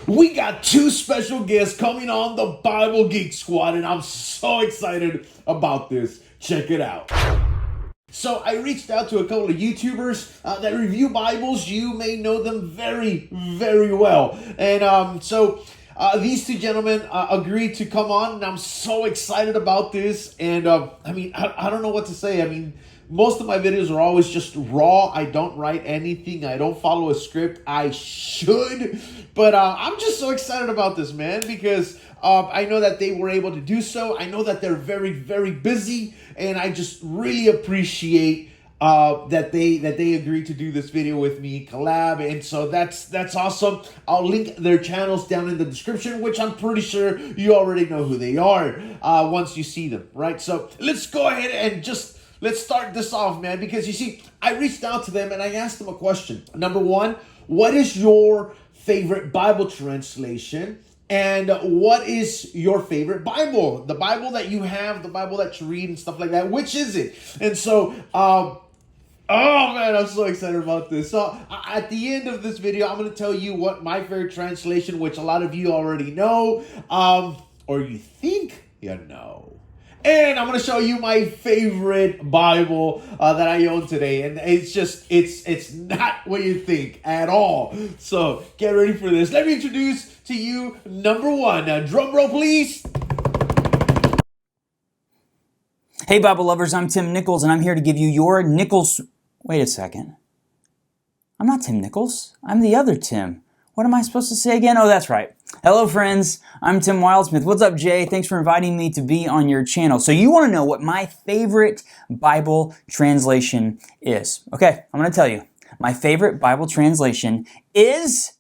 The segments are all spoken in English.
We got two special guests coming on the Bible Geek Squad, and I'm so excited about this. Check it out. So I reached out to a couple of YouTubers that review Bibles. You may know them very, very well. And these two gentlemen agreed to come on, and I'm so excited about this. And I don't know what to say. I mean, most of my videos are always just raw. I don't write anything. I don't follow a script. I should. But I'm just so excited about this, man, because I know that they were able to do so. I know that they're very, very busy, and I just really appreciate that they agreed to do this video with me, collab, and so that's awesome. I'll link their channels down in the description, which I'm pretty sure you already know who they are once you see them, right? So let's go ahead and let's start this off, man, because you see, I reached out to them and I asked them a question. Number one, what is your favorite Bible translation? And what is your favorite Bible? The Bible that you have, the Bible that you read and stuff like that. Which is it? And so, oh man, I'm so excited about this. So at the end of this video, I'm going to tell you what my favorite translation, which a lot of you already know, or you think you know. And I'm going to show you my favorite Bible that I own today. And it's not what you think at all. So get ready for this. Let me introduce to you number one. Drum roll, please. Hey, Bible lovers, I'm Tim Nichols, and I'm here to give you your Nichols... Wait a second. I'm not Tim Nichols. I'm the other Tim. What am I supposed to say again? Oh, that's right. Hello, friends. I'm Tim Wildsmith. What's up, Jay? Thanks for inviting me to be on your channel. So you want to know what my favorite Bible translation is. Okay, I'm going to tell you. My favorite Bible translation is...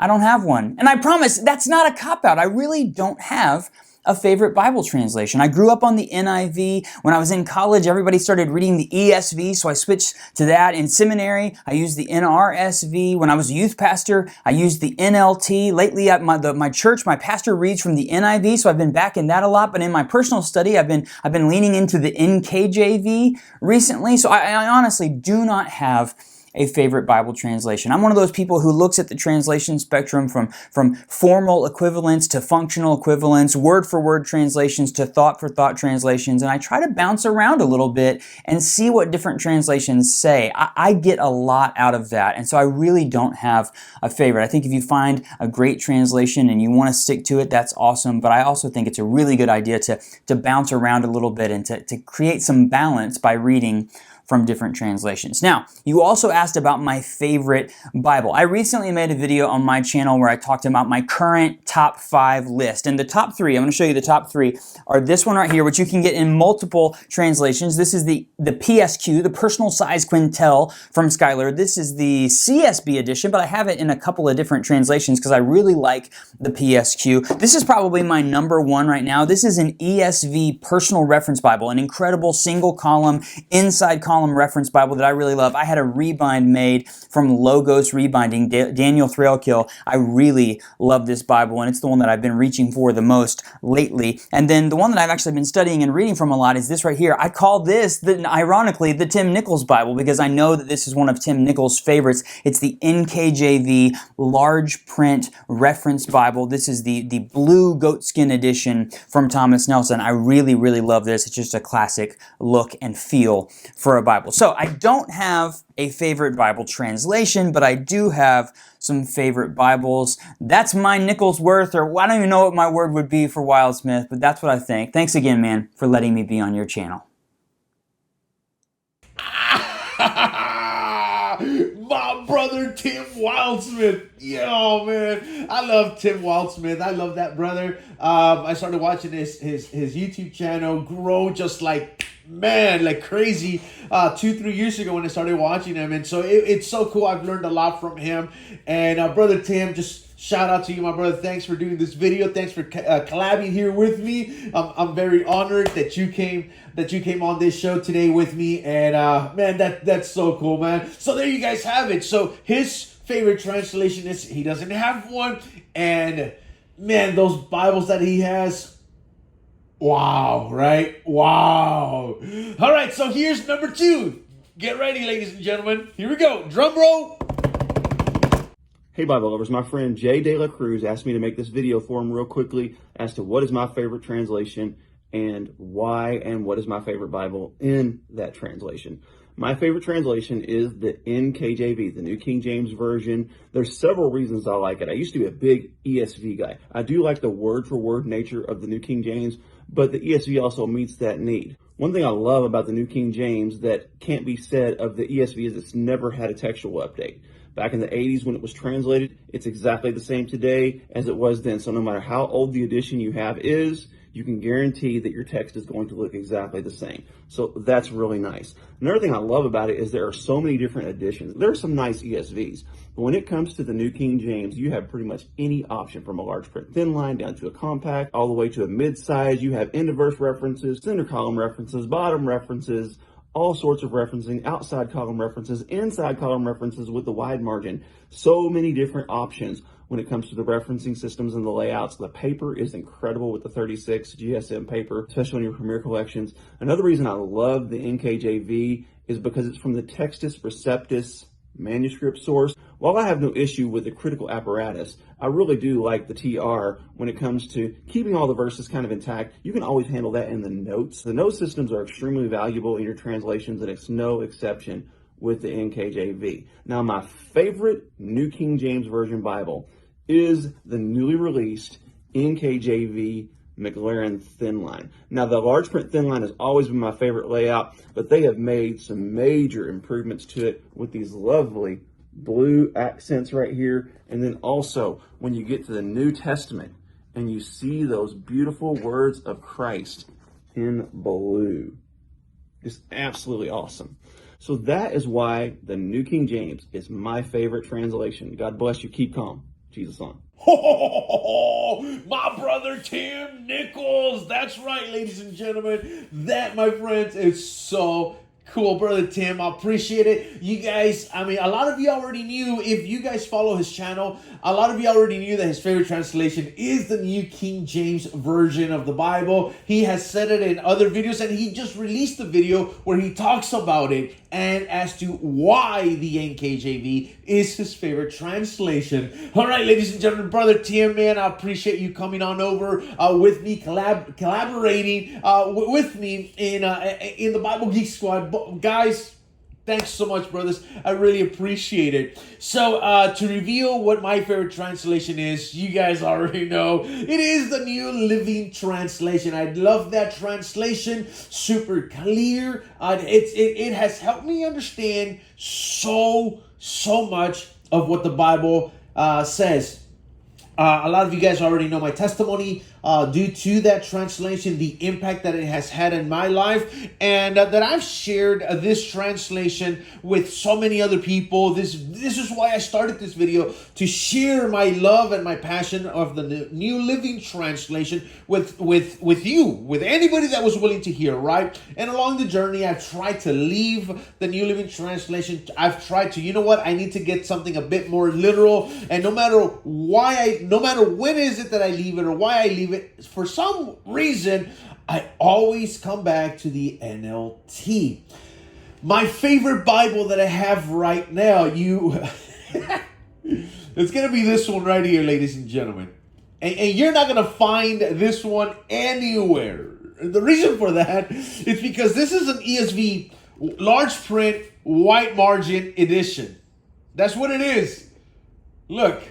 I don't have one. And I promise, that's not a cop-out. I really don't have a favorite Bible translation. I grew up on the NIV. When I was in college, everybody started reading the ESV, so I switched to that. In seminary, I used the NRSV. When I was a youth pastor, I used the NLT. Lately, at my church, my pastor reads from the NIV, so I've been back in that a lot. But in my personal study, I've been leaning into the NKJV recently. So I honestly do not have a favorite Bible translation. I'm one of those people who looks at the translation spectrum from formal equivalents to functional equivalents, word-for-word translations to thought-for-thought translations, and I try to bounce around a little bit and see what different translations say. I get a lot out of that, and so I really don't have a favorite. I think if you find a great translation and you want to stick to it, that's awesome, but I also think it's a really good idea to bounce around a little bit and to create some balance by reading from different translations. Now, you also asked about my favorite Bible. I recently made a video on my channel where I talked about my current top 5 list. And the top 3, I'm going to show you the top 3, are this one right here, which you can get in multiple translations. This is the PSQ, the Personal Size Quintel from Skylar. This is the CSB edition, but I have it in a couple of different translations because I really like the PSQ. This is probably my number 1 right now. This is an ESV Personal Reference Bible, an incredible single column, inside column reference Bible that I really love. I had a rebind made from Logos Rebinding, Daniel Thrailkill. I really love this Bible, and it's the one that I've been reaching for the most lately. And then the one that I've actually been studying and reading from a lot is this right here. I call this, ironically, the Tim Nichols Bible because I know that this is one of Tim Nichols' favorites. It's the NKJV large print reference Bible. This is the blue goatskin edition from Thomas Nelson. I really, really love this. It's just a classic look and feel for a Bible. So I don't have a favorite Bible translation, but I do have some favorite Bibles. That's my Nichols worth, or I don't even know what my word would be for Wildsmith, but that's what I think. Thanks again, man, for letting me be on your channel. My brother Tim Wildsmith. Yo, man, I love Tim Wildsmith. I love that brother. I started watching his YouTube channel grow just like crazy 2-3 years ago when I started watching him, and so it's so cool. I've learned a lot from him. And brother Tim, just shout out to you, my brother. Thanks for doing this video. Thanks for collabing here with me. I'm very honored that you came on this show today with me, and man, that's so cool, man. So there you guys have it. So his favorite translation is, he doesn't have one, and man, those Bibles that he has, wow, right? Wow. All right, so here's number 2. Get ready, ladies and gentlemen. Here we go. Drum roll. Hey Bible lovers, my friend Jay De La Cruz asked me to make this video for him real quickly as to what is my favorite translation and why, and what is my favorite Bible in that translation. My favorite translation is the NKJV, the New King James Version. There's several reasons I like it. I used to be a big ESV guy. I do like the word for word nature of the New King James, but the ESV also meets that need. One thing I love about the New King James that can't be said of the ESV is it's never had a textual update. Back in the 80s when it was translated, it's exactly the same today as it was then. So no matter how old the edition you have is, you can guarantee that your text is going to look exactly the same. So that's really nice. Another thing I love about it is there are so many different editions. There are some nice ESVs, but when it comes to the New King James, you have pretty much any option from a large print thin line down to a compact, all the way to a mid-size. You have end of verse references, center column references, bottom references, all sorts of referencing, outside column references, inside column references with the wide margin. So many different options when it comes to the referencing systems and the layouts. The paper is incredible with the 36 GSM paper, especially in your Premier collections. Another reason I love the NKJV is because it's from the Textus Receptus manuscript source. While I have no issue with the critical apparatus, I really do like the TR when it comes to keeping all the verses kind of intact. You can always handle that in the notes. The note systems are extremely valuable in your translations, and it's no exception with the NKJV. Now, my favorite New King James Version Bible is the newly released NKJV McLaren thin line. Now, the large print thin line has always been my favorite layout, but they have made some major improvements to it with these lovely blue accents right here. And then also when you get to the New Testament and you see those beautiful words of Christ in blue, it's absolutely awesome. So that is why the New King James is my favorite translation. God bless you. Keep calm. Jesus on. My brother Tim Nichols. That's right, ladies and gentlemen. That, my friends, is so cool. Brother Tim, I appreciate it. You guys, I mean, a lot of you already knew, if you guys follow his channel, a lot of you already knew that his favorite translation is the New King James Version of the Bible. He has said it in other videos, and he just released a video where he talks about it and as to why the NKJV is his favorite translation. All right, ladies and gentlemen, brother Tim, man, I appreciate you coming on over with me, collaborating with me in the Bible Geek Squad. Guys, thanks so much, brothers. I really appreciate it. So, to reveal what my favorite translation is, you guys already know. It is the New Living Translation. I love that translation. Super clear. It has helped me understand so much of what the Bible says. A lot of you guys already know my testimony due to that translation, the impact that it has had in my life, and that I've shared this translation with so many other people. This is why I started this video, to share my love and my passion of the New Living Translation with you, with anybody that was willing to hear, right? And along the journey, I've tried to leave the New Living Translation. I've tried to, you know what, I need to get something a bit more literal, and no matter when is it that I leave it or why I leave it, for some reason, I always come back to the NLT. My favorite Bible that I have right now, it's going to be this one right here, ladies and gentlemen. And you're not going to find this one anywhere. The reason for that is because this is an ESV large print white margin edition. That's what it is. Look.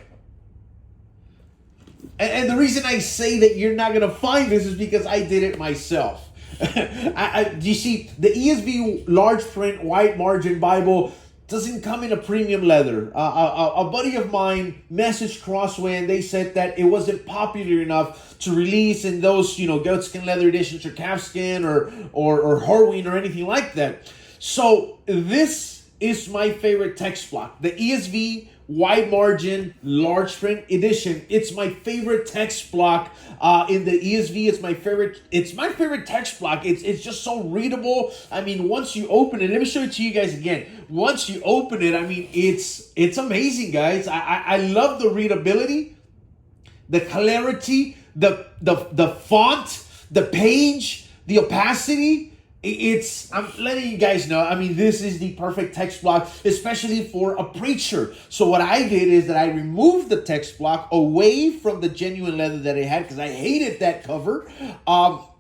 And the reason I say that you're not going to find this is because I did it myself. You see, the ESV large print white margin Bible doesn't come in a premium leather. A buddy of mine messaged Crossway and they said that it wasn't popular enough to release in those, goatskin leather editions or calfskin or Horween or anything like that. So this is my favorite text block. The ESV wide margin large print edition. It's my favorite text block in the ESV. It's my favorite text block. It's just so readable. I mean, once you open it, let me show it to you guys again. Once you open it, I mean, it's amazing, guys. I love the readability, the clarity, the font, the page, the opacity. I'm letting you guys know, I mean, this is the perfect text block, especially for a preacher. So what I did is that I removed the text block away from the genuine leather that it had, because I hated that cover.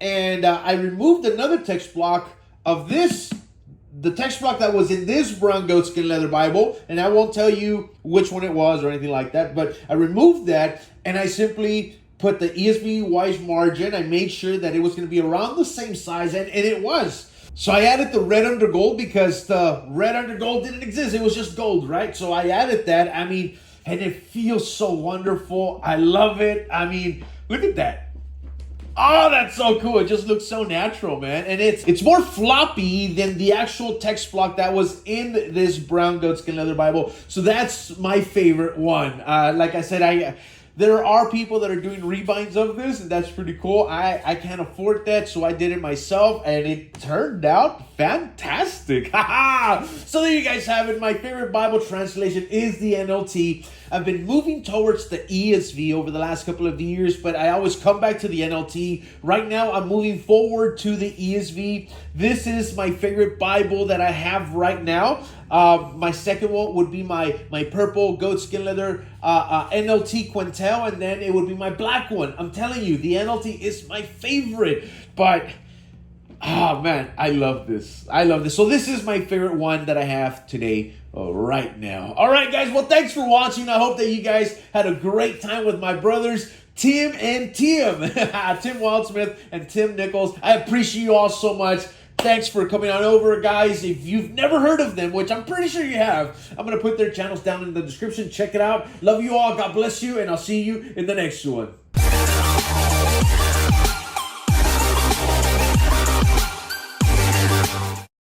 And I removed another text block of the text block that was in this brown goatskin leather Bible, and I won't tell you which one it was or anything like that, but I removed that, and I simply put the ESV wise margin. I made sure that it was going to be around the same size, and it was. So I added the red under gold because the red under gold didn't exist. It was just gold, right? So I added that. I mean, and it feels so wonderful. I love it. I mean, look at that. Oh, that's so cool. It just looks so natural, man. And it's more floppy than the actual text block that was in this brown goatskin leather Bible. So that's my favorite one. Like I said, there are people that are doing rebinds of this, and that's pretty cool. I can't afford that, so I did it myself, and it turned out fantastic. So there you guys have it. My favorite Bible translation is the NLT. I've been moving towards the ESV over the last couple of years, but I always come back to the NLT. Right now, I'm moving forward to the ESV. This is my favorite Bible that I have right now. My second one would be my purple goatskin leather NLT Quintel, and then it would be my black one. I'm telling you, the NLT is my favorite, but man, I love this. I love this. So this is my favorite one that I have today right now. All right, guys. Well, thanks for watching. I hope that you guys had a great time with my brothers, Tim and Tim. Tim Wildsmith and Tim Nichols. I appreciate you all so much. Thanks for coming on over, guys. If you've never heard of them, which I'm pretty sure you have, I'm going to put their channels down in the description. Check it out. Love you all. God bless you, and I'll see you in the next one.